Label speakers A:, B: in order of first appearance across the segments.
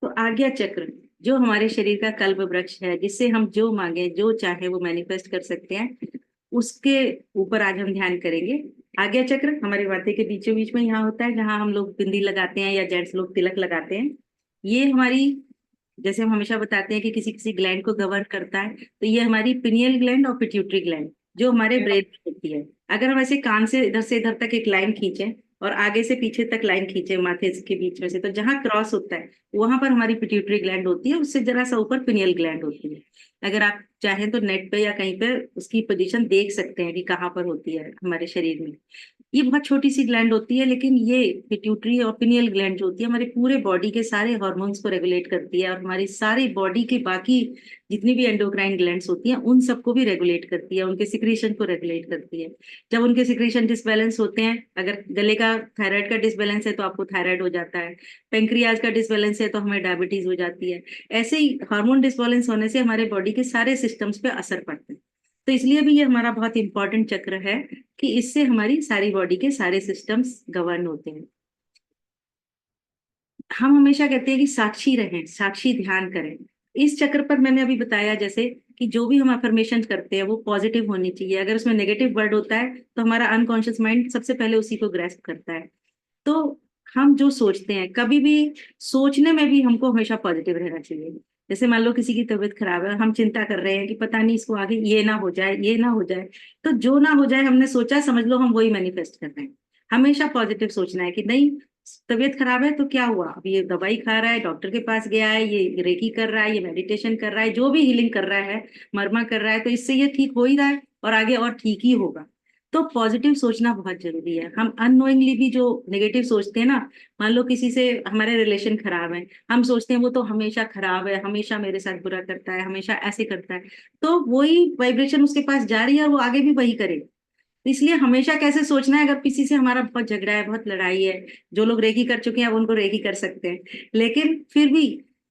A: तो आज्ञा चक्र जो हमारे शरीर का कल्प वृक्ष है, जिससे हम जो मांगे जो चाहे वो मैनिफेस्ट कर सकते हैं, उसके ऊपर आज हम ध्यान करेंगे। आज्ञा चक्र हमारे माथे के बीचों बीच में यहाँ होता है, जहाँ हम लोग बिंदी लगाते हैं या जेंट्स लोग तिलक लगाते हैं। ये हमारी, जैसे हम हमेशा बताते हैं कि किसी किसी ग्लैंड को गवर्न करता है, तो ये हमारी पिनियल ग्लैंड और पिट्यूटरी ग्लैंड जो हमारे ब्रेन में होती है। अगर हम ऐसे कान से इधर तक एक लाइन खींचें और आगे से पीछे तक लाइन खींचे माथे के बीच में से, तो जहां क्रॉस होता है वहां पर हमारी पिट्यूटरी ग्लैंड होती है, उससे जरा सा ऊपर पिनियल ग्लैंड होती है। अगर आप चाहें तो नेट पे या कहीं पे उसकी पोजीशन देख सकते हैं कि कहाँ पर होती है हमारे शरीर में। ये बहुत छोटी सी ग्लैंड होती है, लेकिन ये पिट्यूटरी और पिनियल ग्लैंड जो होती है हमारे पूरे बॉडी के सारे हार्मोन्स को रेगुलेट करती है, और हमारी सारी बॉडी के बाकी जितनी भी एंडोक्राइन ग्लैंड्स होती हैं उन सबको भी रेगुलेट करती है, उनके सिक्रीशन को रेगुलेट करती है। जब उनके सिक्रीशन डिसबैलेंस होते हैं, अगर गले का थायराइड का डिसबैलेंस है तो आपको थायराइड हो जाता है, पेंक्रियाज का डिसबैलेंस है तो हमें डायबिटीज हो जाती है। ऐसे ही हार्मोन डिसबैलेंस होने से हमारे बॉडी के सारे सिस्टम्स पे असर पड़ता है। तो इसलिए भी ये हमारा बहुत इंपॉर्टेंट चक्र है कि इससे हमारी सारी बॉडी के सारे सिस्टम्स गवर्न होते हैं। हम हमेशा कहते हैं कि साक्षी रहें, साक्षी ध्यान करें। इस चक्र पर मैंने अभी बताया जैसे कि जो भी हम अफर्मेशन करते हैं वो पॉजिटिव होनी चाहिए। अगर उसमें नेगेटिव वर्ड होता है तो हमारा अनकॉन्शियस माइंड सबसे पहले उसी को ग्रेस्प करता है। तो हम जो सोचते हैं, कभी भी सोचने में भी हमको हमेशा पॉजिटिव रहना चाहिए। जैसे मान लो किसी की तबीयत खराब है और हम चिंता कर रहे हैं कि पता नहीं इसको आगे ये ना हो जाए, ये ना हो जाए, तो जो ना हो जाए हमने सोचा, समझ लो हम वही मैनिफेस्ट कर रहे हैं। हमेशा पॉजिटिव सोचना है कि नहीं, तबीयत खराब है तो क्या हुआ, अब ये दवाई खा रहा है, डॉक्टर के पास गया है, ये रेकी कर रहा है, ये मेडिटेशन कर रहा है, जो भी हीलिंग कर रहा है, मरमा कर रहा है, तो इससे ये ठीक हो ही रहा है और आगे और ठीक ही होगा। तो पॉजिटिव सोचना बहुत जरूरी है। हम अननोइंगली भी जो नेगेटिव सोचते हैं ना, मान लो किसी से हमारे रिलेशन खराब है, हम सोचते हैं वो तो हमेशा खराब है, हमेशा मेरे साथ बुरा करता है, हमेशा ऐसे करता है, तो वही वाइब्रेशन उसके पास जा रही है और वो आगे भी वही करेगा। तो इसलिए हमेशा कैसे सोचना है, अगर किसी से हमारा बहुत झगड़ा है, बहुत लड़ाई है, जो लोग रेकी कर चुके हैं अब उनको रेकी कर सकते हैं, लेकिन फिर भी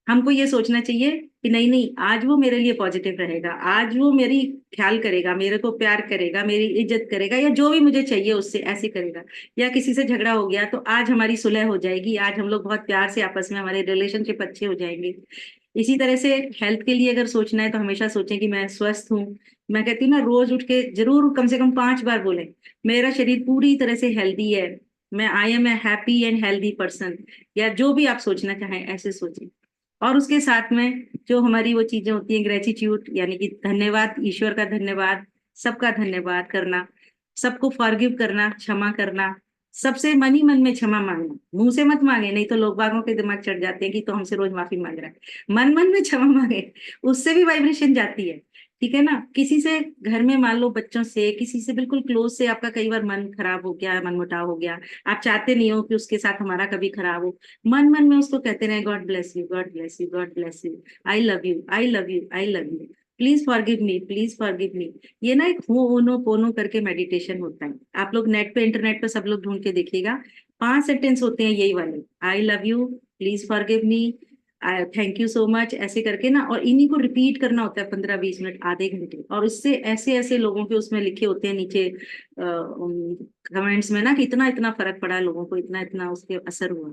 A: हमको ये सोचना चाहिए कि नहीं नहीं, आज वो मेरे लिए पॉजिटिव रहेगा, आज वो मेरी ख्याल करेगा, मेरे को प्यार करेगा, मेरी इज्जत करेगा, या जो भी मुझे चाहिए उससे ऐसे करेगा। या किसी से झगड़ा हो गया तो आज हमारी सुलह हो जाएगी, आज हम लोग बहुत प्यार से आपस में, हमारे रिलेशनशिप अच्छे हो जाएंगे। इसी तरह से हेल्थ के लिए अगर सोचना है तो हमेशा सोचें कि मैं स्वस्थ हूँ। मैं कहती हूँ ना, रोज उठ के जरूर कम से कम 5 बार बोलें, मेरा शरीर पूरी तरह से हेल्दी है, मैं I am a happy and healthy person, या जो भी आप सोचना चाहें ऐसे सोचें। और उसके साथ में जो हमारी वो चीजें होती हैं, ग्रेटिट्यूड, यानी कि धन्यवाद, ईश्वर का धन्यवाद, सबका धन्यवाद करना, सबको फॉरगिव करना, क्षमा करना, सबसे मन ही मन में क्षमा मांगना, मुंह से मत मांगे, नहीं तो लोग बागों के दिमाग चढ़ जाते हैं कि तो हमसे रोज माफी मांग रहा है। मन मन में क्षमा मांगे, उससे भी वाइब्रेशन जाती है। ठीक है ना। किसी से घर में मान लो बच्चों से, किसी से बिल्कुल क्लोज से आपका कई बार मन खराब हो गया, मन मुटाव हो गया, आप चाहते नहीं हो कि उसके साथ हमारा कभी खराब हो, मन मन में उसको कहते रहे, God bless you, God bless you, God bless you, I love you, I love you, I love you, please forgive me, please forgive me. ये ना एक हो ओनो पोनो करके मेडिटेशन होता है, आप लोग नेट पे, इंटरनेट पे सब लोग ढूंढ के देखिएगा। 5 सेंटेंस होते हैं यही वाले, I love you, please forgive me, thank you so much, ऐसे करके ना, और इन्हीं को रिपीट करना होता है 15-20 मिनट, आधे घंटे। और इससे ऐसे ऐसे लोगों के उसमें लिखे होते हैं नीचे कमेंट्स में ना कि इतना इतना फर्क पड़ा लोगों को, इतना इतना उसके असर हुआ।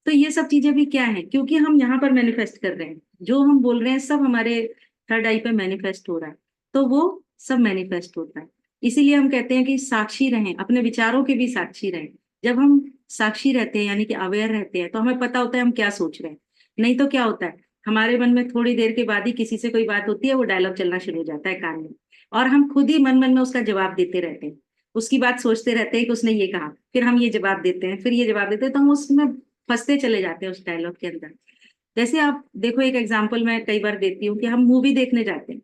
A: तो ये सब चीजें भी क्या है, क्योंकि हम यहाँ पर मैनिफेस्ट कर रहे हैं, जो हम बोल रहे हैं सब हमारे थर्ड आई पे मैनिफेस्ट हो रहा है, तो वो सब मैनिफेस्ट होता है। इसीलिए हम कहते हैं कि साक्षी रहें, अपने विचारों के भी साक्षी रहें। जब हम साक्षी रहते हैं यानी कि अवेयर रहते हैं, तो हमें पता होता है हम क्या सोच रहे हैं। नहीं तो क्या होता है, हमारे मन में थोड़ी देर के बाद ही किसी से कोई बात होती है, वो डायलॉग चलना शुरू हो जाता है कान में, और हम खुद ही मन मन में उसका जवाब देते रहते हैं, उसकी बात सोचते रहते हैं कि उसने ये कहा, फिर हम ये जवाब देते हैं, फिर ये जवाब देते हैं, तो हम उसमें फंसते चले जाते हैं उस डायलॉग के अंदर। जैसे आप देखो, एक एग्जाम्पल मैं कई बार देती हूँ कि हम मूवी देखने जाते हैं,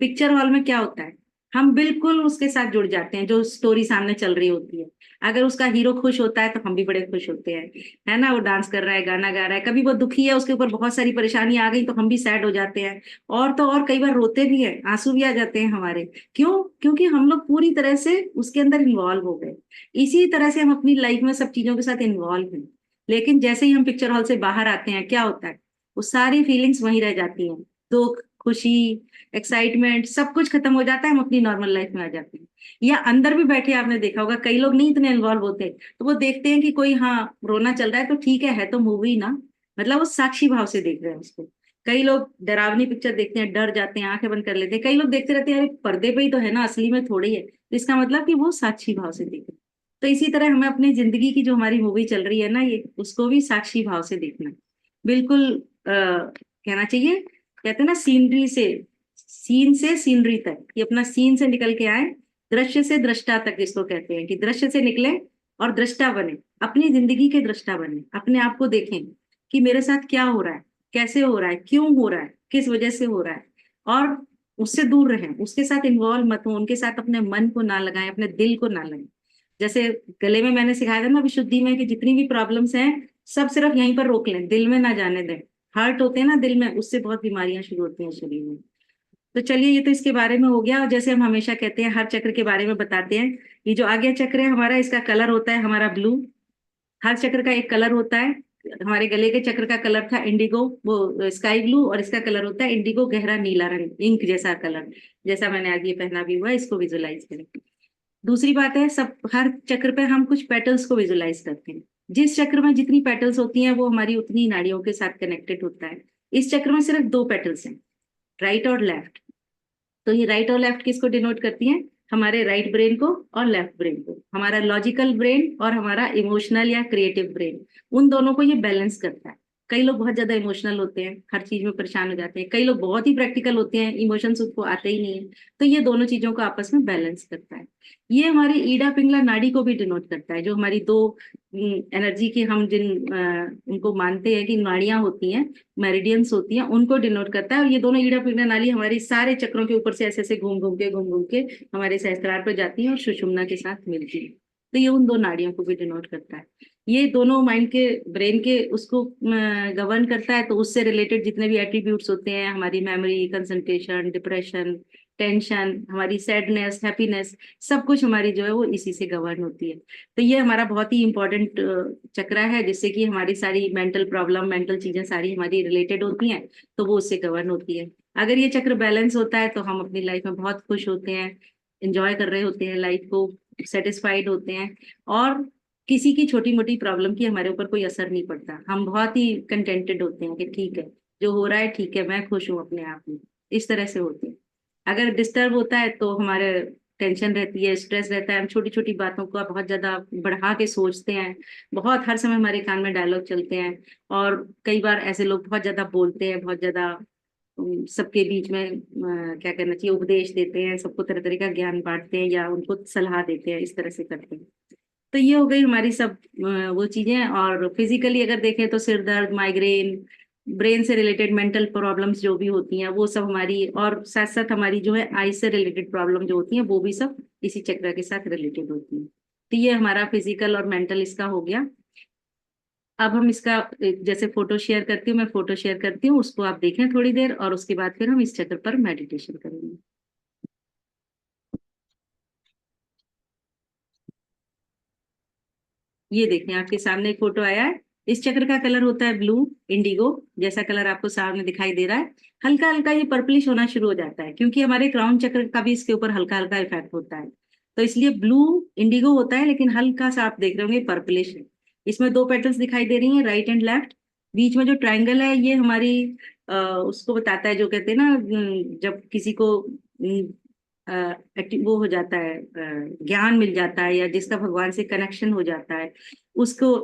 A: पिक्चर हॉल में क्या होता है, हम बिल्कुल उसके साथ जुड़ जाते हैं जो स्टोरी सामने चल रही होती है। अगर उसका हीरो खुश होता है तो हम भी बड़े खुश होते हैं, है ना, वो डांस कर रहा है, गाना गा रहा है। कभी वो दुखी है, उसके ऊपर बहुत सारी परेशानी आ गई, तो हम भी सैड हो जाते हैं, और तो और कई बार रोते भी हैं, आंसू भी आ जाते हैं हमारे। क्यों? क्योंकि हम लोग पूरी तरह से उसके अंदर इन्वॉल्व हो गए। इसी तरह से हम अपनी लाइफ में सब चीजों के साथ इन्वॉल्व हैं, लेकिन जैसे ही हम पिक्चर हॉल से बाहर आते हैं क्या होता है, वो सारी फीलिंग्स वहीं रह जाती हैं, दुख, खुशी, एक्साइटमेंट, सब कुछ खत्म हो जाता है, हम अपनी नॉर्मल लाइफ में आ जाते हैं। या अंदर भी बैठे आपने देखा होगा, कई लोग नहीं इतने इन्वॉल्व होते, तो वो देखते हैं कि कोई हाँ रोना चल रहा है तो ठीक है तो मूवी ना, मतलब वो साक्षी भाव से देख रहे हैं उसको। कई लोग डरावनी पिक्चर देखते हैं, डर जाते हैं, आंखें बंद कर लेते हैं। कई लोग देखते रहते हैं, अरे पर्दे पे ही तो है ना, असली में थोड़ी है। तो इसका मतलब कि वो साक्षी भाव से देख रहे हैं। तो इसी तरह हमें अपनी जिंदगी की जो हमारी मूवी चल रही है ना, ये उसको भी साक्षी भाव से देखना है। बिल्कुल कहना चाहिए, कहते हैं ना, सीनरी से, सीन से सीनरी तक, ये अपना सीन से निकल के आए, दृश्य से दृष्टा तक इसको कहते हैं, कि दृश्य से निकले और दृष्टा बने, अपनी जिंदगी के दृष्टा बने, अपने आप को देखें कि मेरे साथ क्या हो रहा है, कैसे हो रहा है, क्यों हो रहा है, किस वजह से हो रहा है। और उससे दूर रहें, उसके साथ इन्वॉल्व मत हो, उनके साथ अपने मन को ना लगाएं, अपने दिल को ना लगाएं। जैसे गले में मैंने सिखाया था ना विशुद्धि में, कि जितनी भी प्रॉब्लम्स हैं सब सिर्फ यहीं पर रोक लें, दिल में ना जाने दें। हर्ट होते हैं ना दिल में, उससे बहुत बीमारियां शुरू होती हैं शरीर में। तो चलिए, ये तो इसके बारे में हो गया। और जैसे हम हमेशा कहते हैं, हर चक्र के बारे में बताते हैं। ये जो आज्ञा चक्र है हमारा, इसका कलर होता है हमारा ब्लू। हर चक्र का एक कलर होता है। हमारे गले के चक्र का कलर था इंडिगो, वो स्काई ब्लू, और इसका कलर होता है इंडिगो, गहरा नीला रंग, इंक जैसा कलर। जैसा मैंने आज ये पहना भी हुआ है, इसको विजुलाइज करें। दूसरी बात है, सब हर चक्र पे हम कुछ पेटल्स को विजुलाइज करते हैं। जिस चक्र में जितनी पेटल्स होती हैं, वो हमारी उतनी नाड़ियों के साथ कनेक्टेड होता है। इस चक्र में सिर्फ दो पेटल्स हैं, राइट और लेफ्ट। तो ये राइट और लेफ्ट किसको डिनोट करती हैं? हमारे राइट ब्रेन को और लेफ्ट ब्रेन को, हमारा लॉजिकल ब्रेन और हमारा इमोशनल या क्रिएटिव ब्रेन। उन दोनों को ये बैलेंस करता है। कई लोग बहुत ज्यादा इमोशनल होते हैं, हर चीज में परेशान हो जाते हैं। कई लोग बहुत ही प्रैक्टिकल होते हैं, इमोशंस उनको आते ही नहीं है। तो ये दोनों चीजों को आपस में बैलेंस करता है। ये हमारी ईडा पिंगला नाड़ी को भी डिनोट करता है, जो हमारी दो एनर्जी की, हम जिन उनको मानते हैं कि नाड़ियां होती हैं, मेरिडियंस होती हैं, उनको डिनोट करता है। और ये दोनों ईड़ा पिंगला नाली हमारी सारे चक्रों के ऊपर से ऐसे ऐसे घूम घूम के हमारे सहस्त्रार पर जाती हैं और सुषुम्ना के साथ मिलती है। तो ये उन दो नाड़ियों को भी डिनोट करता है। ये दोनों माइंड के, ब्रेन के, उसको गवर्न करता है। तो उससे रिलेटेड जितने भी एट्रीब्यूट्स होते हैं, हमारी मेमोरी, कंसंट्रेशन, डिप्रेशन, टेंशन, हमारी सैडनेस, हैप्पीनेस, सब कुछ हमारी जो है वो इसी से गवर्न होती है। तो ये हमारा बहुत ही इंपॉर्टेंट चक्र है, जिससे कि हमारी सारी मेंटल प्रॉब्लम, मेंटल चीजें सारी हमारी रिलेटेड होती हैं। तो वो उससे गवर्न होती है। अगर ये चक्र बैलेंस होता है तो हम अपनी लाइफ में बहुत खुश होते हैं, इंजॉय कर रहे होते हैं लाइफ को, सेटिस्फाइड होते हैं। और किसी की छोटी मोटी प्रॉब्लम की हमारे ऊपर कोई असर नहीं पड़ता। हम बहुत ही कंटेंटेड होते हैं कि ठीक है, जो हो रहा है ठीक है, मैं खुश हूँ अपने आप में। इस तरह से होते हैं। अगर डिस्टर्ब होता है तो हमारे टेंशन रहती है, स्ट्रेस रहता है, हम छोटी छोटी बातों को बहुत ज्यादा बढ़ा के सोचते हैं। बहुत हर समय हमारे कान में डायलॉग चलते हैं। और कई बार ऐसे लोग बहुत ज्यादा बोलते हैं, बहुत ज्यादा सबके बीच में क्या करना चाहिए उपदेश देते हैं, सबको तरह तरह का ज्ञान बांटते हैं या उनको सलाह देते हैं, इस तरह से करते हैं। तो ये हो गई हमारी सब वो चीजें। और फिजिकली अगर देखें तो सिर दर्द, माइग्रेन, ब्रेन से रिलेटेड मेंटल प्रॉब्लम्स जो भी होती हैं वो सब हमारी, और साथ साथ हमारी जो है आई से रिलेटेड प्रॉब्लम जो होती हैं, वो भी सब इसी चक्र के साथ रिलेटेड होती हैं। तो ये हमारा फिजिकल और मेंटल इसका हो गया। अब हम इसका जैसे फोटो शेयर करती हूँ, मैं फोटो शेयर करती हूँ, उसको आप देखें थोड़ी देर, और उसके बाद फिर हम इस चक्र पर मेडिटेशन करेंगे। ये देखें, आपके सामने एक फोटो आया है। इस चक्र का कलर होता है ब्लू, इंडिगो, जैसा कलर आपको सामने दिखाई दे रहा है। हल्का हल्का ये पर्पलिश होना शुरू हो जाता है, क्योंकि हमारे क्राउन चक्र का भी इसके ऊपर हल्का हल्का इफेक्ट होता है। तो इसलिए ब्लू इंडिगो होता है, लेकिन हल्का सा आप देख रहे होंगे पर्पलिश है। इसमें दो पेटल्स दिखाई दे रही हैं, राइट एंड लेफ्ट। बीच में जो ट्रायंगल है, ये हमारी उसको बताता है, जो कहते हैं ना, जब किसी को वो हो जाता है, ज्ञान मिल जाता है, या जिसका भगवान से कनेक्शन हो जाता है, उसको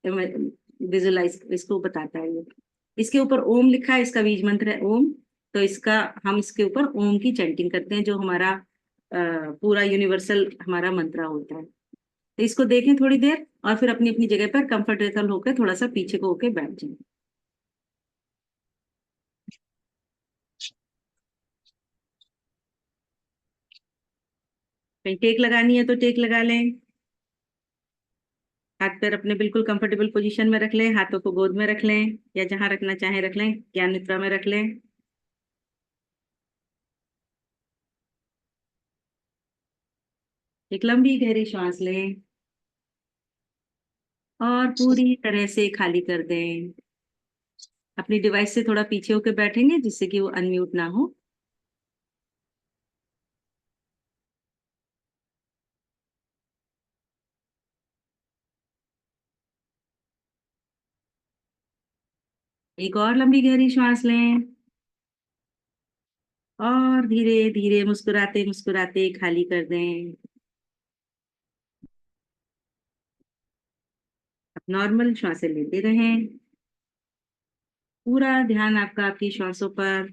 A: विजुलाइज, इसको बताता है ये। इसके ऊपर ओम लिखा है, इसका बीज मंत्र है ओम। तो इसका, हम इसके ऊपर ओम की चैंटिंग करते हैं, जो हमारा पूरा यूनिवर्सल हमारा मंत्र होता है। तो इसको देखें थोड़ी देर, और फिर अपनी अपनी जगह पर कंफर्टेबल होकर थोड़ा सा पीछे को होकर बैठ जाएं। कहीं टेक लगानी है तो टेक लगा लें। हाथ पैर अपने बिल्कुल कंफर्टेबल पोजीशन में रख लें, हाथों को गोद में रख लें, या जहां रखना चाहें रख लें, ज्ञान निद्रा में रख लें। एक लंबी गहरी सांस लें और पूरी तरह से खाली कर दें। अपनी डिवाइस से थोड़ा पीछे होकर बैठेंगे, जिससे कि वो अनम्यूट ना हो। एक और लंबी गहरी श्वास लें और धीरे धीरे मुस्कुराते मुस्कुराते खाली कर दें। अब नॉर्मल श्वासें लेते रहें। पूरा ध्यान आपका आपकी श्वासों पर।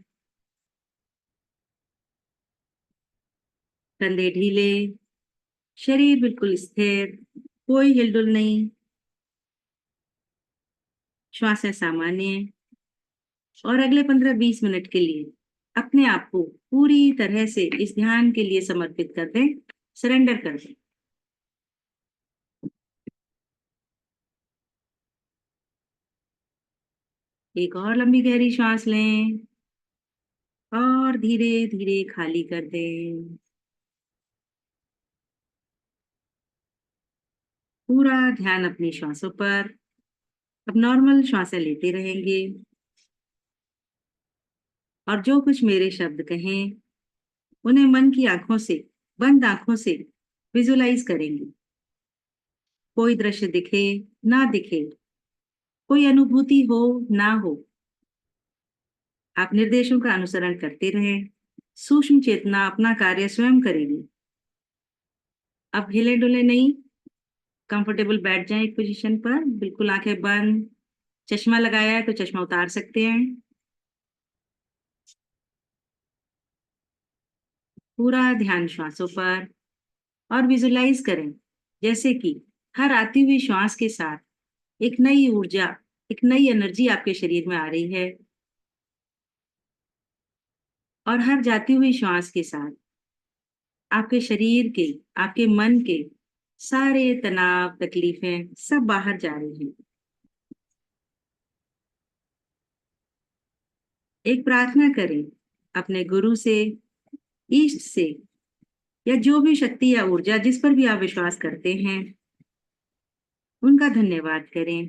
A: कंधे ढीले, शरीर बिल्कुल स्थिर, कोई हिलडुल नहीं। श्वासें सामान्य। और अगले 15-20 मिनट के लिए अपने आप को पूरी तरह से इस ध्यान के लिए समर्पित कर दें, सरेंडर कर दें। एक और लंबी गहरी श्वास लें और धीरे धीरे खाली कर दें। पूरा ध्यान अपनी श्वासों पर। अब नॉर्मल श्वासें लेते रहेंगे और जो कुछ मेरे शब्द कहें उन्हें मन की आंखों से, बंद आंखों से विजुलाइज करेंगे। कोई दृश्य दिखे ना दिखे, कोई अनुभूति हो ना हो, आप निर्देशों का अनुसरण करते रहें। सूक्ष्म चेतना अपना कार्य स्वयं करेगी। अब हिले डुले नहीं, कंफर्टेबल बैठ जाएं एक पोजीशन पर, बिल्कुल आंखें बंद। चश्मा लगाया है तो चश्मा उतार सकते हैं। पूरा ध्यान श्वासों पर और विजुलाइज करें जैसे कि हर आती हुई श्वास के साथ एक नई ऊर्जा, एक नई एनर्जी आपके शरीर में आ रही है और हर जाती हुई श्वास के साथ आपके शरीर के, आपके मन के सारे तनाव, तकलीफें सब बाहर जा रही हैं। एक प्रार्थना करें अपने गुरु से, ईष्ट से, या जो भी शक्ति या ऊर्जा जिस पर भी आप विश्वास करते हैं, उनका धन्यवाद करें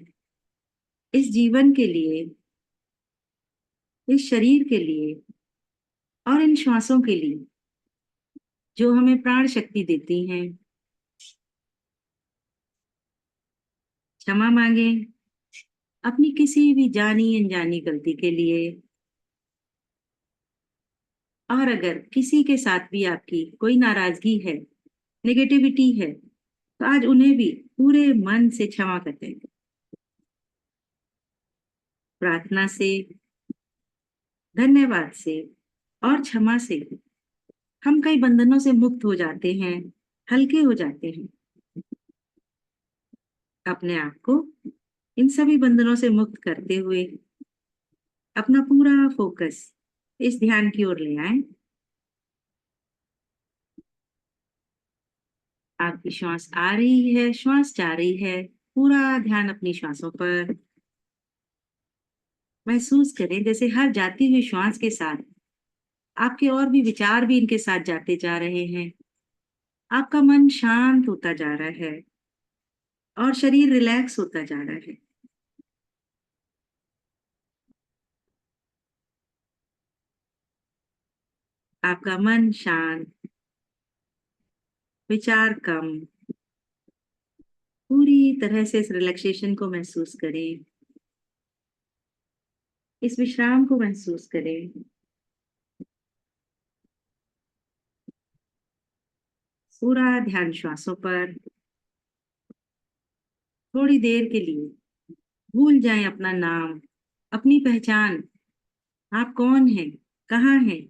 A: इस जीवन के लिए, इस शरीर के लिए और इन श्वासों के लिए जो हमें प्राण शक्ति देती हैं। क्षमा मांगें अपनी किसी भी जानी अनजानी गलती के लिए। और अगर किसी के साथ भी आपकी कोई नाराजगी है, नेगेटिविटी है, तो आज उन्हें भी पूरे मन से क्षमा कर दें। प्रार्थना से, धन्यवाद से और क्षमा से हम कई बंधनों से मुक्त हो जाते हैं, हल्के हो जाते हैं। अपने आप को इन सभी बंधनों से मुक्त करते हुए अपना पूरा फोकस इस ध्यान की ओर ले आए। आपकी श्वास आ रही है, श्वास जा रही है। पूरा ध्यान अपनी श्वासों पर। महसूस करें जैसे हर जाती हुई श्वास के साथ आपके और भी विचार भी इनके साथ जाते जा रहे हैं। आपका मन शांत होता जा रहा है और शरीर रिलैक्स होता जा रहा है। आपका मन शांत, विचार कम। पूरी तरह से इस रिलैक्सेशन को महसूस करें, इस विश्राम को महसूस करें। पूरा ध्यान श्वासों पर। थोड़ी देर के लिए भूल जाएं अपना नाम, अपनी पहचान। आप कौन हैं, कहाँ हैं।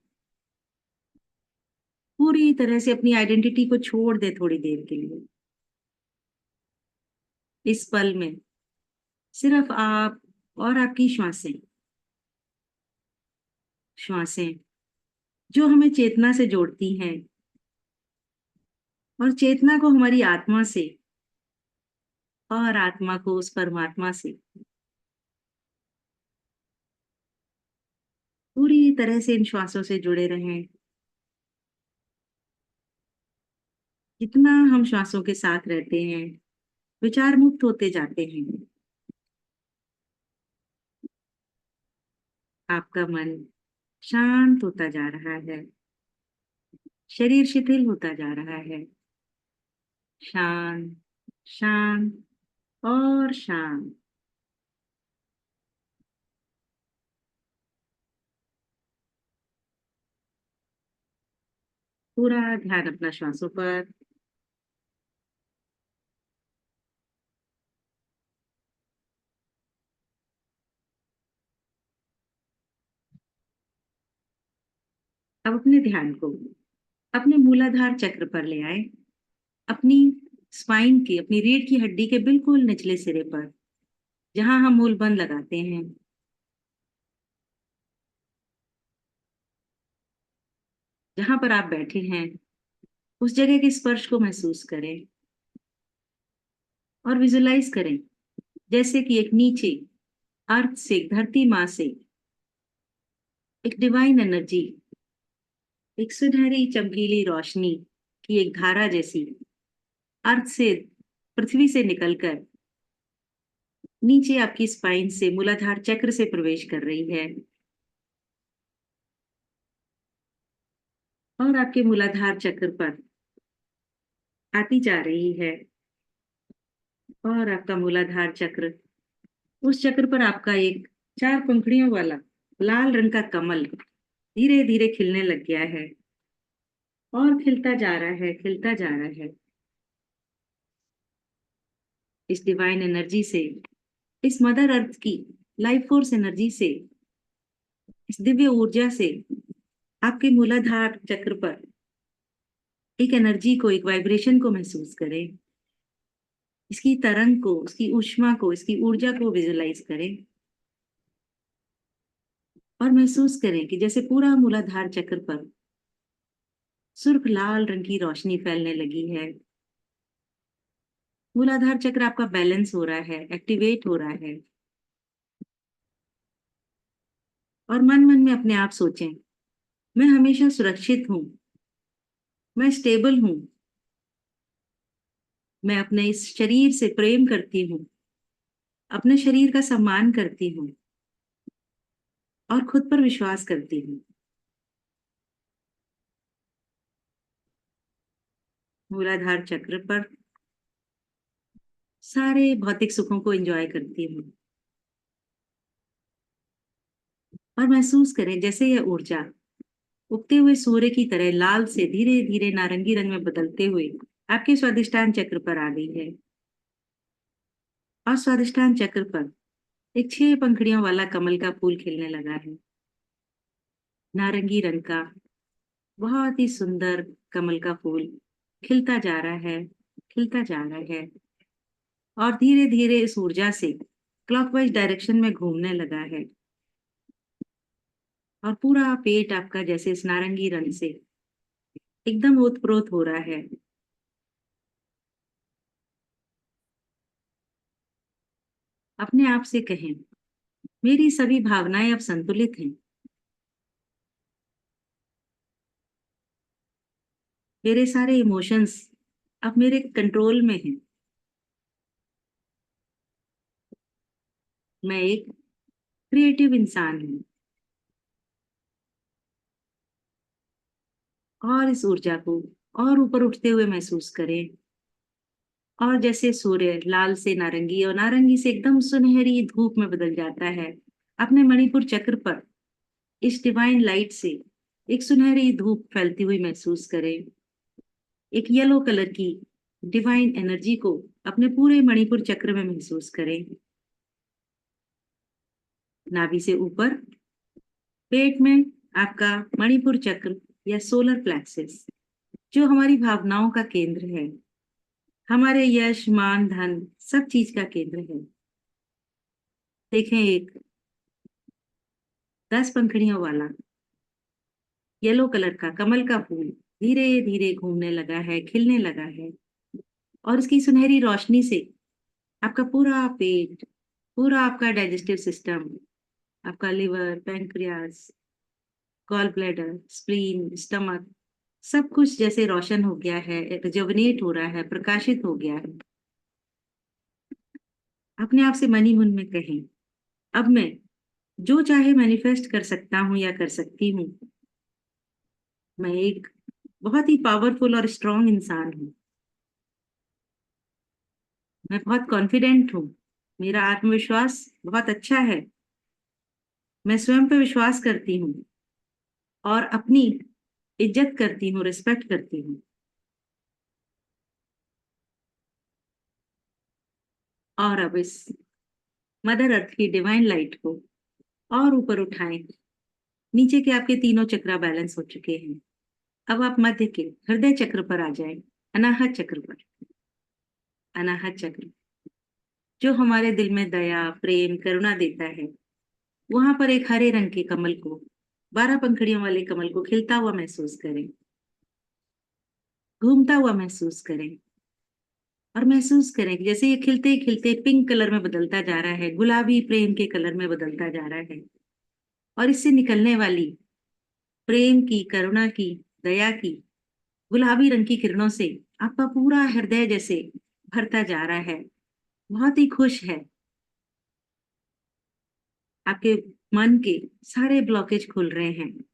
A: पूरी तरह से अपनी आइडेंटिटी को छोड़ दे थोड़ी देर के लिए। इस पल में सिर्फ आप और आपकी श्वासें। श्वासें जो हमें चेतना से जोड़ती हैं और चेतना को हमारी आत्मा से और आत्मा को उस परमात्मा से। पूरी तरह से इन श्वासों से जुड़े रहें। जितना हम श्वासों के साथ रहते हैं, विचार मुक्त होते जाते हैं। आपका मन शांत होता जा रहा है, शरीर शिथिल होता जा रहा है। शांत, शांत और शांत। पूरा ध्यान अपना श्वासों पर। अब अपने ध्यान को अपने मूलाधार चक्र पर ले आए, अपनी स्पाइन की, अपनी रीढ़ की हड्डी के बिल्कुल निचले सिरे पर, जहां हम मूल बंध लगाते हैं। जहां पर आप बैठे हैं उस जगह के स्पर्श को महसूस करें और विजुलाइज करें, जैसे कि एक नीचे अर्थ से, धरती माँ से एक डिवाइन एनर्जी, एक सुनहरी चमकीली रोशनी की एक धारा जैसी अर्थ से, पृथ्वी से निकलकर नीचे आपकी स्पाइन से मूलाधार चक्र से प्रवेश कर रही है और आपके मूलाधार चक्र पर आती जा रही है। और आपका मूलाधार चक्र, उस चक्र पर आपका एक 4 पंखुड़ियों वाला लाल रंग का कमल धीरे धीरे खिलने लग गया है और खिलता जा रहा है, खिलता जा रहा है। इस डिवाइन एनर्जी से, इस मदर अर्थ की लाइफ फोर्स एनर्जी से, इस दिव्य ऊर्जा से आपके मूलाधार चक्र पर एक एनर्जी को, एक वाइब्रेशन को महसूस करें। इसकी तरंग को, इसकी ऊष्मा को, इसकी ऊर्जा को विजुलाइज करें और महसूस करें कि जैसे पूरा मूलाधार चक्र पर सुर्ख लाल रंग की रोशनी फैलने लगी है। मूलाधार चक्र आपका बैलेंस हो रहा है, एक्टिवेट हो रहा है। और मन मन में अपने आप सोचें, मैं हमेशा सुरक्षित हूँ, मैं स्टेबल हूँ, मैं अपने इस शरीर से प्रेम करती हूँ, अपने शरीर का सम्मान करती हूँ और खुद पर विश्वास करती हूँ। मूलाधार चक्र पर सारे भौतिक सुखों को एंजॉय करती हूँ और महसूस करें जैसे यह ऊर्जा उगते हुए सूर्य की तरह लाल से धीरे धीरे नारंगी रंग में बदलते हुए आपके स्वादिष्टान चक्र पर आ गई है। और स्वादिष्टान चक्र पर एक 6 पंखुड़ियों वाला कमल का फूल खिलने लगा है, नारंगी रंग का बहुत ही सुंदर कमल का फूल खिलता जा रहा है, खिलता जा रहा है और धीरे धीरे इस ऊर्जा से क्लॉकवाइज डायरेक्शन में घूमने लगा है। और पूरा पेट आपका जैसे इस नारंगी रंग से एकदम ओतप्रोत हो रहा है। अपने आप से कहें, मेरी सभी भावनाएं अब संतुलित हैं, मेरे सारे इमोशंस अब मेरे कंट्रोल में हैं। मैं एक क्रिएटिव इंसान हूँ। और इस ऊर्जा को और ऊपर उठते हुए महसूस करें। और जैसे सूर्य लाल से नारंगी और नारंगी से एकदम सुनहरी धूप में बदल जाता है, अपने मणिपुर चक्र पर इस डिवाइन लाइट से एक सुनहरी धूप फैलती हुई महसूस करें। एक येलो कलर की डिवाइन एनर्जी को अपने पूरे मणिपुर चक्र में महसूस करें। नाभि से ऊपर पेट में आपका मणिपुर चक्र या सोलर प्लेक्सस, जो हमारी भावनाओं का केंद्र है, हमारे यश मान धन सब चीज का केंद्र है। देखें, एक 10 पंखुड़ियों वाला येलो कलर का कमल का फूल धीरे धीरे घूमने लगा है, खिलने लगा है और उसकी सुनहरी रोशनी से आपका पूरा पेट, पूरा आपका डाइजेस्टिव सिस्टम, आपका liver, pancreas, gall bladder, spleen, stomach, सब कुछ जैसे रोशन हो गया है, रिजुवनेट हो रहा है, प्रकाशित हो गया है। अपने आप से मन ही मन में कहें, अब मैं जो चाहे मैनिफेस्ट कर सकता हूँ या कर सकती हूँ। मैं एक बहुत ही पावरफुल और स्ट्रांग इंसान हूँ। मैं बहुत कॉन्फिडेंट हूँ। मेरा आत्मविश्वास बहुत अच्छा है। मैं स्वयं पे विश्वास करती हूँ और अपनी इज्जत करती हूँ, रिस्पेक्ट करती हूँ। और अब इस मदर अर्थ की डिवाइन लाइट को और ऊपर उठाएं। नीचे के आपके तीनों चक्र बैलेंस हो चुके हैं। अब आप मध्य के हृदय चक्र पर आ जाएं, अनाहत चक्र पर। अनाहत चक्र जो हमारे दिल में दया, प्रेम, करुणा देता है, वहां पर एक हरे रंग के कमल को, 12 पंखुड़ियों वाले कमल को खिलता हुआ महसूस करें, घूमता हुआ महसूस करें। और महसूस करें कि जैसे ये खिलते खिलते पिंक कलर में बदलता जा रहा है, गुलाबी प्रेम के कलर में बदलता जा रहा है। और इससे निकलने वाली प्रेम की, करुणा की, दया की गुलाबी रंग की किरणों से आपका पूरा हृदय जैसे भरता जा रहा है, बहुत ही खुश है। आपके मन के सारे ब्लॉकेज खुल रहे हैं।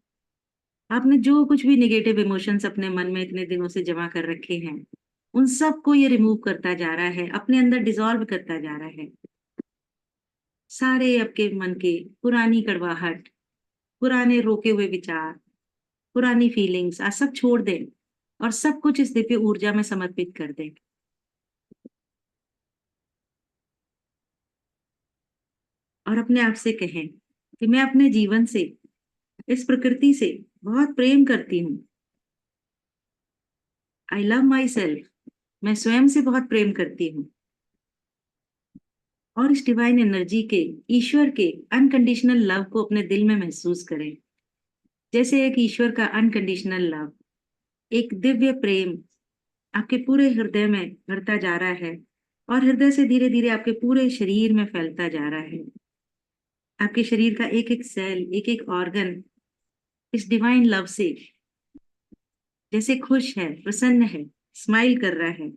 A: आपने जो कुछ भी नेगेटिव इमोशंस अपने मन में इतने दिनों से जमा कर रखे हैं, उन सब को ये रिमूव करता जा रहा है, अपने अंदर डिसॉल्व करता जा रहा है। सारे आपके मन के पुरानी कड़वाहट, पुराने रोके हुए विचार, पुरानी फीलिंग्स आज सब छोड़ दें और सब कुछ इस दिव्य ऊर्जा में समर्पित कर दें। और अपने आप से कहें कि मैं अपने जीवन से, इस प्रकृति से बहुत प्रेम करती हूँ। I love my self. मैं स्वयं से बहुत प्रेम करती हूँ। और इस डिवाइन एनर्जी के, ईश्वर के अनकंडीशनल लव को अपने दिल में महसूस करें। जैसे एक ईश्वर का अनकंडीशनल लव, एक दिव्य प्रेम आपके पूरे हृदय में भरता जा रहा है और हृदय से धीरे धीरे आपके पूरे शरीर में फैलता जा रहा है। आपके शरीर का एक एक सेल, एक एक ऑर्गन इस डिवाइन लव से जैसे खुश है, प्रसन्न है, स्माइल कर रहा है।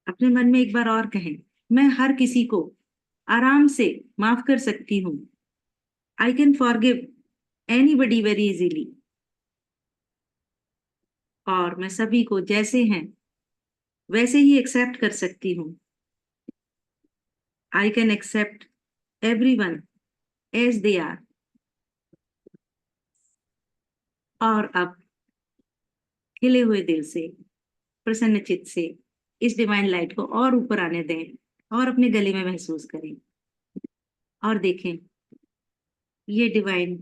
A: अपने मन में एक बार और कहें, मैं हर किसी को आराम से माफ कर सकती हूँ। I can forgive anybody very easily. और मैं सभी को जैसे हैं वैसे ही एक्सेप्ट कर सकती हूँ। I can accept everyone as they are. और अब खिले हुए दिल से, प्रसन्न चित्त से इस डिवाइन लाइट को और ऊपर आने दें और अपने गले में महसूस करें। और देखें ये डिवाइन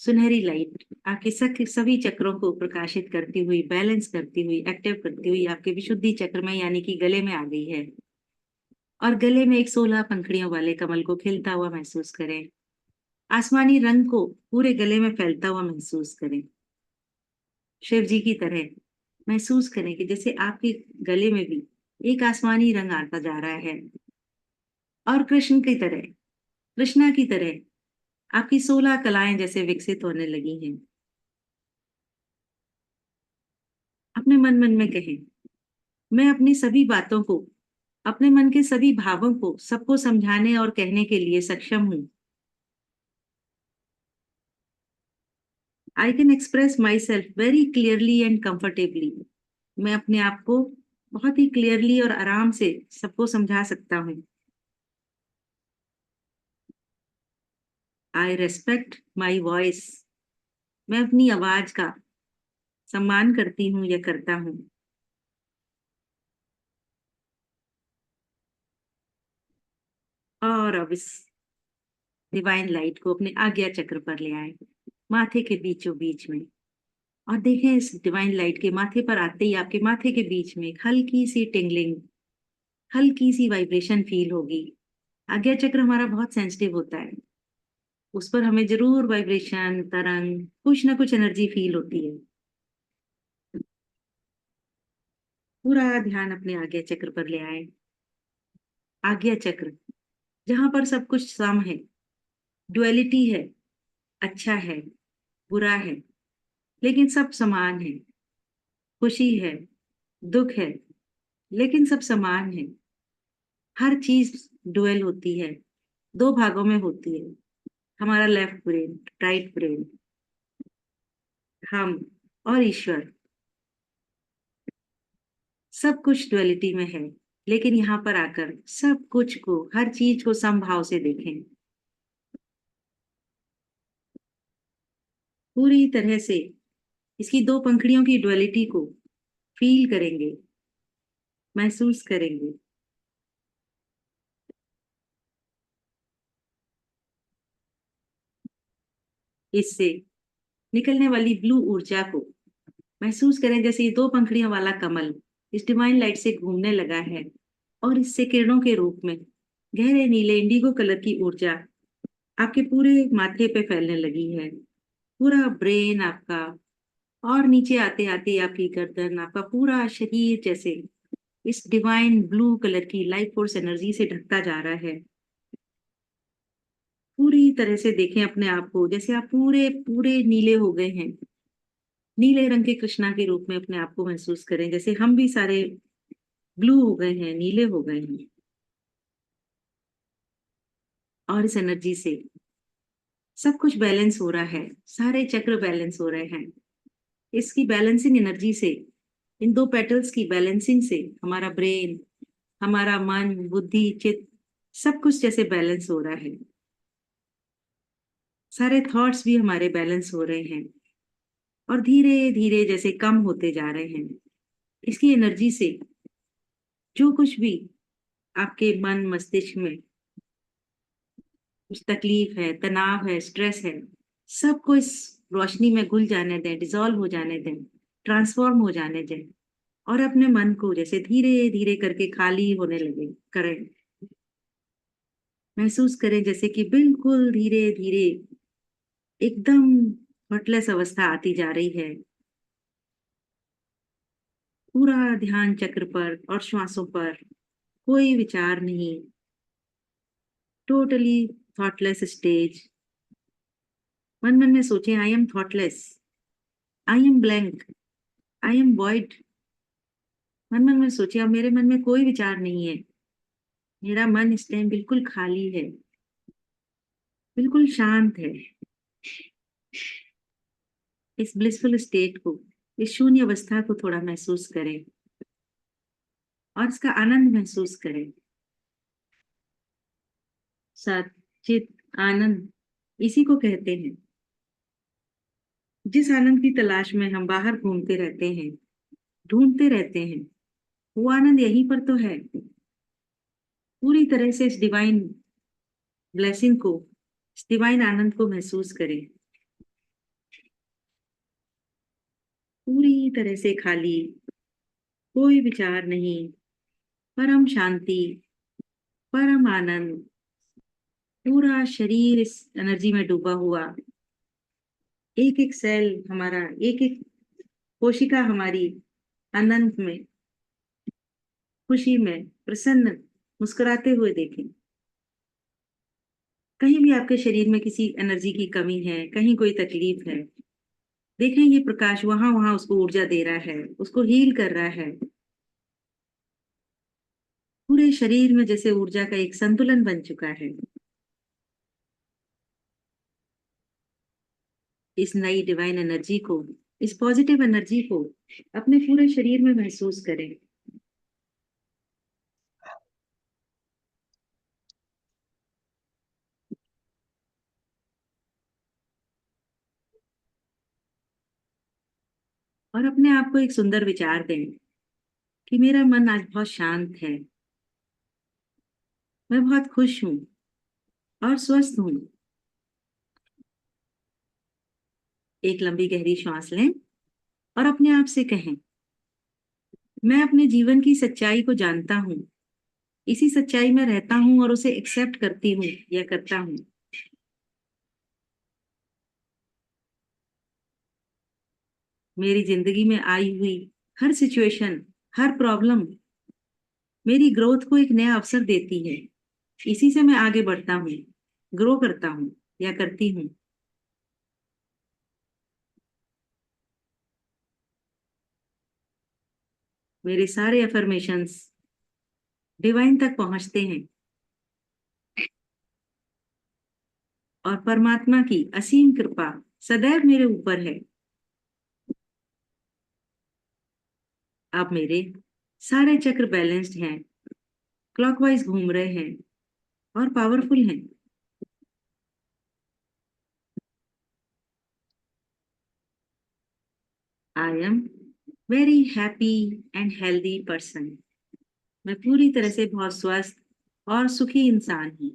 A: सुनहरी लाइट आपके सभी चक्रों को प्रकाशित करती हुई, बैलेंस करती हुई, एक्टिव करती हुई आपके विशुद्धि चक्र में यानी कि गले में आ गई है। और गले में एक 16 पंखुड़ियों वाले कमल को खिलता हुआ महसूस करें। आसमानी रंग को पूरे गले में फैलता हुआ महसूस करें। शिव जी की तरह महसूस करें कि जैसे आपके गले में भी एक आसमानी रंग आता जा रहा है। और कृष्ण की तरह, कृष्णा की तरह आपकी 16 कलाएं जैसे विकसित होने लगी हैं। अपने मन मन में कहें, मैं अपनी सभी बातों को, अपने मन के सभी भावों को सबको समझाने और कहने के लिए सक्षम हूँ। I can express my self very clearly and comfortably. मैं अपने आप को बहुत ही क्लियरली और आराम से सबको समझा सकता हूँ। आई रेस्पेक्ट माई वॉइस। मैं अपनी आवाज का सम्मान करती हूँ या करता हूँ। और अब इस डिवाइन लाइट को अपने आज्ञा चक्र पर ले आए, माथे के बीचों बीच में। और देखें इस डिवाइन लाइट के माथे पर आते ही आपके माथे के बीच में एक हल्की सी टिंगलिंग, हल्की सी वाइब्रेशन फील होगी। आज्ञा चक्र हमारा बहुत सेंसिटिव होता है, उस पर हमें जरूर वाइब्रेशन, तरंग, कुछ ना कुछ एनर्जी फील होती है। पूरा ध्यान अपने आज्ञा चक्र पर ले आए। आज्ञा चक्र जहां पर सब कुछ सम है, डुअलिटी है, अच्छा है, बुरा है, लेकिन सब समान है। खुशी है, दुख है, लेकिन सब समान है। हर चीज डुअल होती है, दो भागों में होती है। हमारा लेफ्ट ब्रेन, राइट ब्रेन, हम और ईश्वर, सब कुछ डुअलिटी में है। लेकिन यहाँ पर आकर सब कुछ को, हर चीज को समभाव से देखें। पूरी तरह से इसकी दो पंखुड़ियों की ड्युअलिटी को फील करेंगे, महसूस करेंगे। इससे निकलने वाली ब्लू ऊर्जा को महसूस करें, जैसे ये दो पंखुड़ियों वाला कमल इस डिवाइन लाइट से घूमने लगा है और इससे किरणों के रूप में गहरे नीले इंडिगो कलर की ऊर्जा आपके पूरे माथे पे फैलने लगी है। पूरा ब्रेन आपका, और नीचे आते आते आपकी गर्दन, आपका पूरा शरीर जैसे इस डिवाइन ब्लू कलर की लाइफ फोर्स एनर्जी से ढकता जा रहा है। पूरी तरह से देखें अपने आप को, जैसे आप पूरे पूरे नीले हो गए हैं। नीले रंग के कृष्णा के रूप में अपने आप को महसूस करें, जैसे हम भी सारे ब्लू हो गए हैं, नीले हो गए हैं। और इस एनर्जी से सब कुछ बैलेंस हो रहा है, सारे चक्र बैलेंस हो रहे हैं। इसकी बैलेंसिंग एनर्जी से, इन दो पेटल्स की बैलेंसिंग से हमारा ब्रेन, हमारा मन, बुद्धि, चित्त, सब कुछ जैसे बैलेंस हो रहा है। सारे थॉट्स भी हमारे बैलेंस हो रहे हैं और धीरे धीरे जैसे कम होते जा रहे हैं। इसकी एनर्जी से जो कुछ भी आपके मन मस्तिष्क में कुछ तकलीफ है, तनाव है, स्ट्रेस है, सबको इस रोशनी में घुल जाने दें, डिसॉल्व हो जाने दें, ट्रांसफॉर्म हो जाने दें। और अपने मन को जैसे धीरे धीरे करके खाली होने लगे करें। महसूस करें जैसे कि बिल्कुल धीरे धीरे एकदम हॉटलेस अवस्था आती जा रही है। पूरा ध्यान चक्र पर और श्वासों पर, कोई विचार नहीं, टोटली थॉटलेस स्टेज। मन मन में सोचें, I am thoughtless, I am blank, I am void. मन मन में सोचिए, अब मेरे मन में कोई विचार नहीं है, मेरा मन इस टाइम बिल्कुल खाली है, बिल्कुल शांत है। इस ब्लिसफुल स्टेट को, इस शून्य अवस्था को थोड़ा महसूस करें और इसका आनंद महसूस करें। सचित आनंद इसी को कहते हैं। जिस आनंद की तलाश में हम बाहर घूमते रहते हैं, ढूंढते रहते हैं, वो आनंद यहीं पर तो है। पूरी तरह से इस डिवाइन ब्लेसिंग को, इस डिवाइन आनंद को महसूस करें। पूरी तरह से खाली, कोई विचार नहीं, परम शांति, परम आनंद। पूरा शरीर इस एनर्जी में डूबा हुआ, एक एक सेल हमारा, एक एक कोशिका हमारी आनंद में, खुशी में, प्रसन्न, मुस्कुराते हुए देखें। कहीं भी आपके शरीर में किसी एनर्जी की कमी है, कहीं कोई तकलीफ है, देखें ये प्रकाश वहां वहां उसको ऊर्जा दे रहा है, उसको हील कर रहा है। पूरे शरीर में जैसे ऊर्जा का एक संतुलन बन चुका है। इस नई डिवाइन एनर्जी को, इस पॉजिटिव एनर्जी को अपने पूरे शरीर में महसूस करें। और अपने आप को एक सुंदर विचार दें कि मेरा मन आज बहुत शांत है, मैं बहुत खुश हूँ और स्वस्थ हूँ। एक लंबी गहरी सांस लें और अपने आप से कहें, मैं अपने जीवन की सच्चाई को जानता हूँ, इसी सच्चाई में रहता हूँ और उसे एक्सेप्ट करती हूँ या करता हूँ। मेरी जिंदगी में आई हुई हर सिचुएशन, हर प्रॉब्लम मेरी ग्रोथ को एक नया अवसर देती है। इसी से मैं आगे बढ़ता हूँ, ग्रो करता हूँ या करती हूँ। मेरे सारे अफर्मेशंस डिवाइन तक पहुंचते हैं और परमात्मा की असीम कृपा सदैव मेरे ऊपर है। अब मेरे सारे चक्र बैलेंस्ड हैं, क्लॉकवाइज घूम रहे हैं और पावरफुल हैं। I am very happy and healthy person. मैं पूरी तरह से बहुत स्वस्थ और सुखी इंसान हूँ।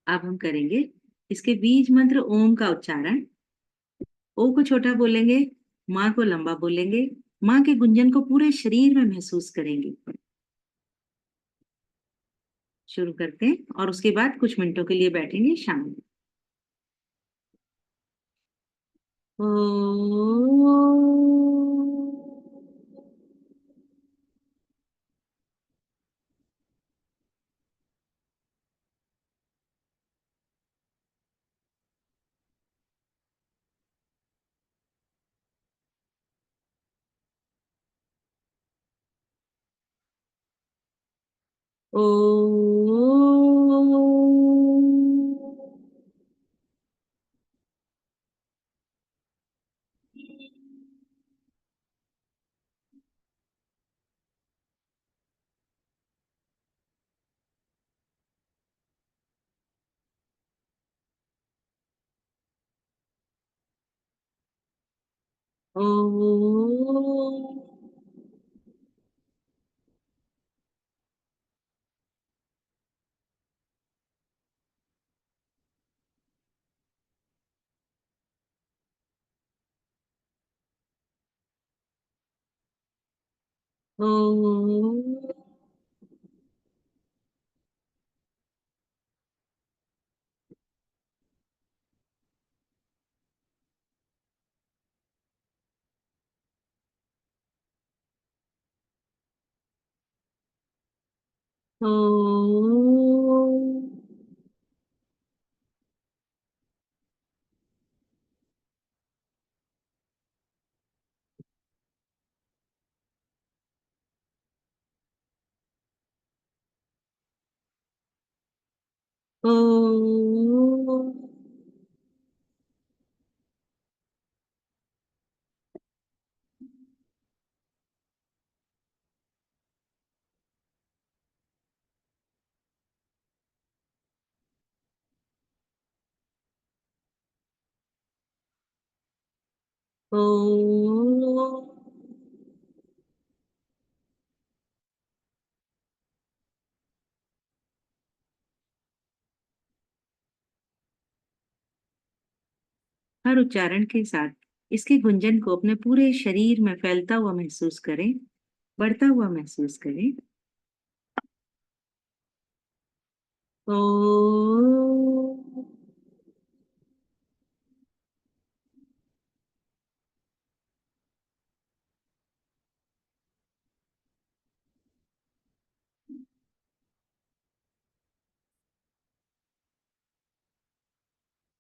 A: अब हम करेंगे इसके बीज मंत्र ओम का उच्चारण। ओ को छोटा बोलेंगे, माँ को लंबा बोलेंगे, माँ के गुंजन को पूरे शरीर में महसूस करेंगे। शुरू करते हैं और उसके बाद कुछ मिनटों के लिए बैठेंगे शांत। ओ। ओ। ओ। ओ। ओ। ओ। ओ। हर उच्चारण के साथ इसके गुंजन को अपने पूरे शरीर में फैलता हुआ महसूस करें, बढ़ता हुआ महसूस करें। ओ।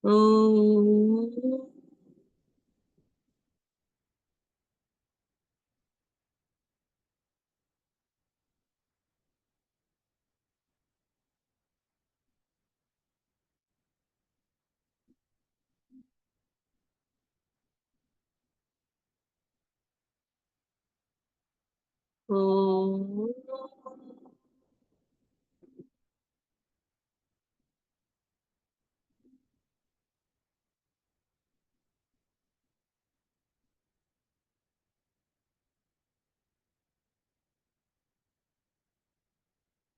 A: ओ। ओ।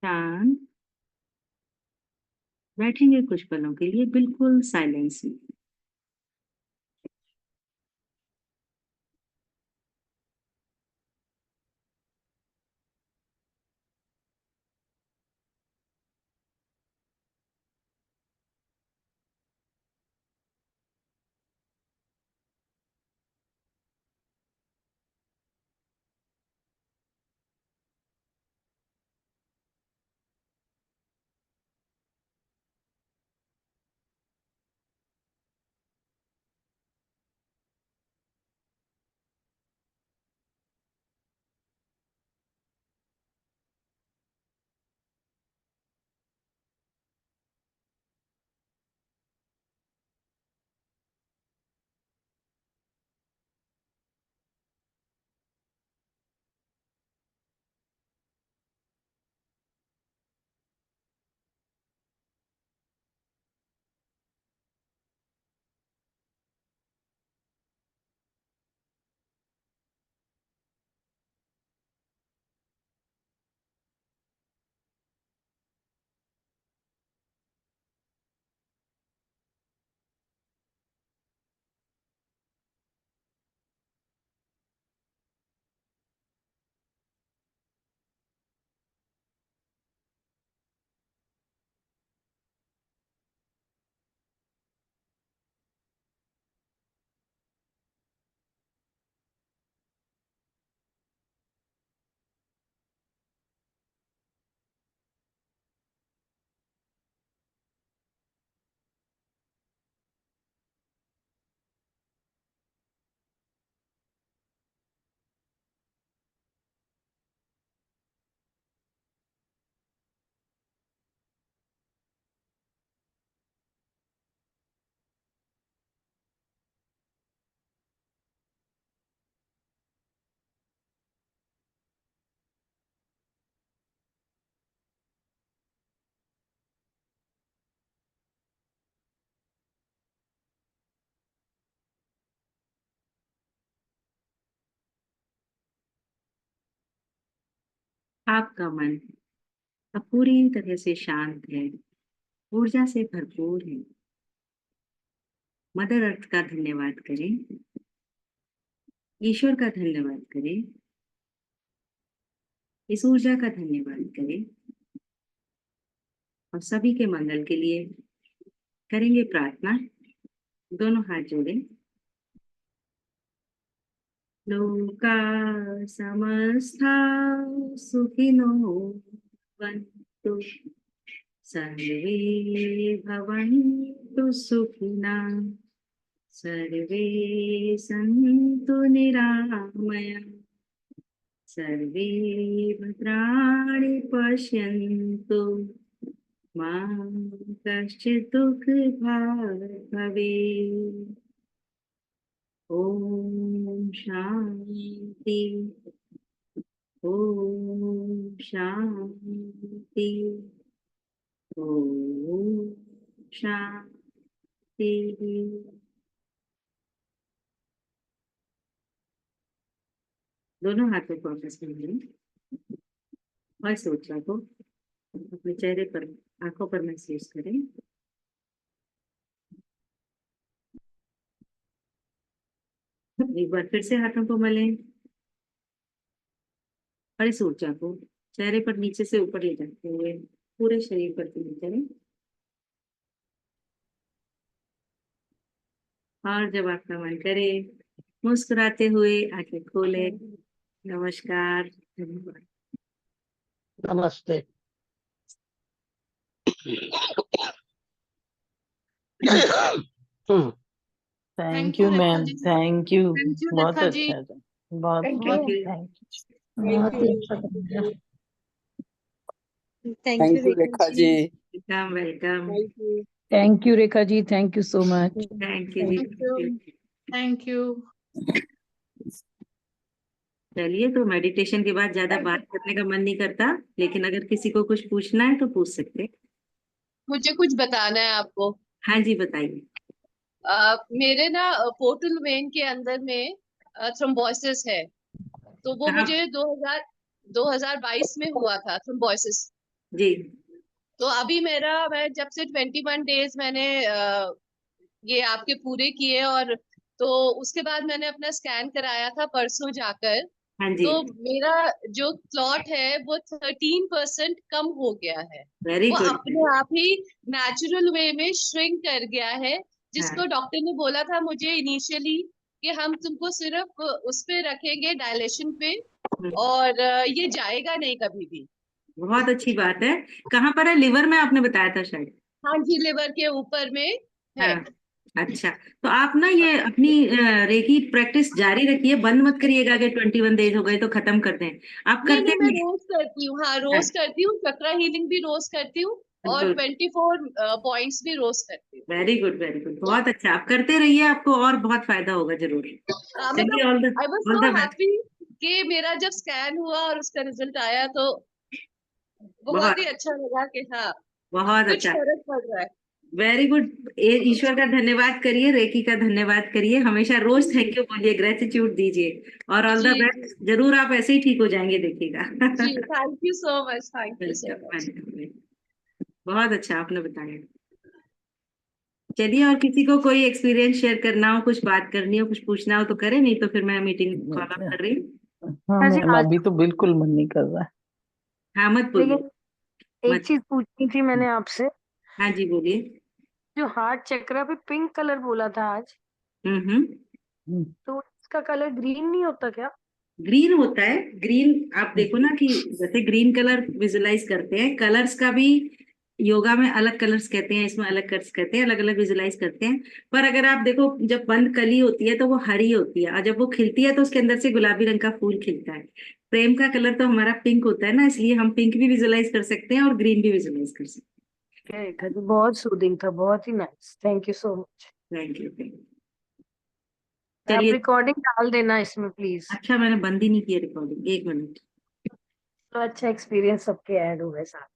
A: शांत बैठेंगे कुछ पलों के लिए बिल्कुल साइलेंस में। आपका मन अब पूरी तरह से शांत है, ऊर्जा से भरपूर है। मदर अर्थ का धन्यवाद करें, ईश्वर का धन्यवाद करें, इस ऊर्जा का धन्यवाद करें और सभी के मंगल के लिए करेंगे प्रार्थना। दोनों हाथ जोड़ें। लोका समस्ता सुखिनो भवन्तु, सर्वे भवन्तु सुखिनः, सर्वे सन्तु निरामया, सर्वे भद्राणि पश्यन्तु, मा कश्चित् दुःखभाग् भवेत्। ओम शांति, ओम शांति, ओम शांति। दोनों हाथों को आपस में लें और सोचा को अपने चेहरे पर, आंखों पर महसूस करें। एक बार फिर से हाथों को मलें और इस ऊर्जा को चेहरे पर नीचे से ऊपर ले जाते हुए पूरे शरीर पर फील करें। और जब आपका मन करे मुस्कुराते हुए आंखें खोले। नमस्कार, धन्यवाद।
B: नमस्ते।
C: Thank you ma'am, thank you. बहुत
D: रेखा जी।
C: अच्छा था, बहुत
D: Thank
C: बहुत
A: you.
C: Thank you.
B: बहुत
D: you.
B: अच्छा लगा।
D: Thank
E: thank
D: you,
E: you Rekha ji.
A: Welcome welcome.
D: Thank you.
B: Thank you Rekha ji, thank you so much.
A: Thank you ji.
D: Thank you. Thank you.
A: चलिए, तो मेडिटेशन के बाद ज्यादा बात करने का मन नहीं करता, लेकिन अगर किसी को कुछ पूछना है तो पूछ सकते हैं।
D: मुझे कुछ बताना है आपको।
A: हाँ जी, बताइए।
D: मेरे ना पोर्टल वेन के अंदर में थ्रोम्बोसिस है, तो वो
A: हाँ
D: मुझे 2022 में हुआ था थ्रोम्बोसिस।
A: जी।
D: तो अभी मैं जब से 21 डेज मैंने ये आपके पूरे किए, और तो उसके बाद मैंने अपना स्कैन कराया था परसों जाकर।
A: हाँ जी।
D: तो मेरा जो क्लॉट है वो 13% कम हो गया है।
A: वेरी
D: वो
A: गुड।
D: अपने आप ही नेचुरल वे में श्रिंक कर गया है, जिसको
A: हाँ,
D: डॉक्टर ने बोला था मुझे इनिशियली कि हम तुमको सिर्फ उस पे रखेंगे, डायलेशन पे, और ये जाएगा नहीं कभी भी।
A: बहुत अच्छी बात है। कहाँ पर है? लिवर में आपने बताया था शायद।
D: हाँ जी, लिवर के ऊपर में है।
A: हाँ, अच्छा। तो आप ना ये अपनी रेकी प्रैक्टिस जारी रखिए, बंद मत करिएगा कि 21 डेज हो गए तो खत्म कर दें। आप
D: नहीं
A: करते
D: नहीं, मैं
A: रहिए।
D: रोज करती हूँ। हाँ, रोज करती हूँ। चक्रा हीलिंग भी रोज करती हूँ, और
A: गुड,
D: 24 पॉइंट्स भी रोज करती हूँ।
A: Very good, very good. बहुत अच्छा, आप करते रहिए, आपको और बहुत फायदा होगा जरूर। चलिए,
D: मतलब I was
A: all
D: so
A: the best.
D: Happy कि मेरा जब स्कैन हुआ और उसका रिजल्ट आया, तो बहुत ही
A: बहुत
D: अच्छा लगा कि हाँ,
A: बहुत
D: कुछ
A: अच्छा,
D: फर्क पड़ रहा है।
A: Very good. ईश्वर का धन्यवाद करिए, रेकी का धन्यवाद करिए, हमेशा रोज थैंक यू बोलिए, ग्रेटिट्यूड दीजिए, और ऑल द
D: जी जी
A: बेस्ट। जरूर आप ऐसे ही ठीक हो जाएंगे, देखिएगा।
D: जी, thank you so much, thank you so
A: welcome
D: much.
A: Welcome. बहुत अच्छा आपने बताया। चलिए, और किसी को कोई एक्सपीरियंस शेयर करना हो, कुछ बात करनी हो, कुछ पूछना हो तो करें, नहीं तो फिर मैं मीटिंग कॉल अप कर रही हूँ।
C: हाँ
B: जी
C: मैम,
B: आज
C: अभी तो बिल्कुल मन नहीं कर रहा है।
A: हाँ, मत बोलिए,
B: लेकिन एक
A: मत।
B: चीज पूछनी थी मैंने आपसे।
A: हाँ जी, बोलिए।
B: जो हार्ट चक्रा पे पिंक कलर बोला था आज,
A: हम्म।
B: तो इसका कलर ग्रीन नहीं होता क्या?
A: ग्रीन होता है। ग्रीन, आप देखो ना कि जैसे ग्रीन कलर विजुलाइज करते हैं, कलर्स का भी योगा में अलग कलर्स कहते हैं, इसमें अलग कलर्स कहते हैं, अलग अलग विजुलाइज करते हैं। पर अगर आप देखो, जब बंद कली होती है तो वो हरी होती है, और जब वो खिलती है तो उसके अंदर से गुलाबी रंग का फूल खिलता है। प्रेम का कलर तो हमारा पिंक होता है ना, इसलिए हम पिंक भी विजुलाइज कर सकते हैं और ग्रीन भी विजुलाइज कर सकते
B: रेखा जी बहुत सूदिंग था, बहुत ही nice, thank you so much.
A: हैं। Thank you, thank you.
B: आप
A: चलिए।
B: रिकॉर्डिंग डाल देना इसमें प्लीज।
A: अच्छा, मैंने बंद ही नहीं किया रिकॉर्डिंग, एक मिनट।
B: तो अच्छा एक्सपीरियंस सबके ऐड हो गए साथ।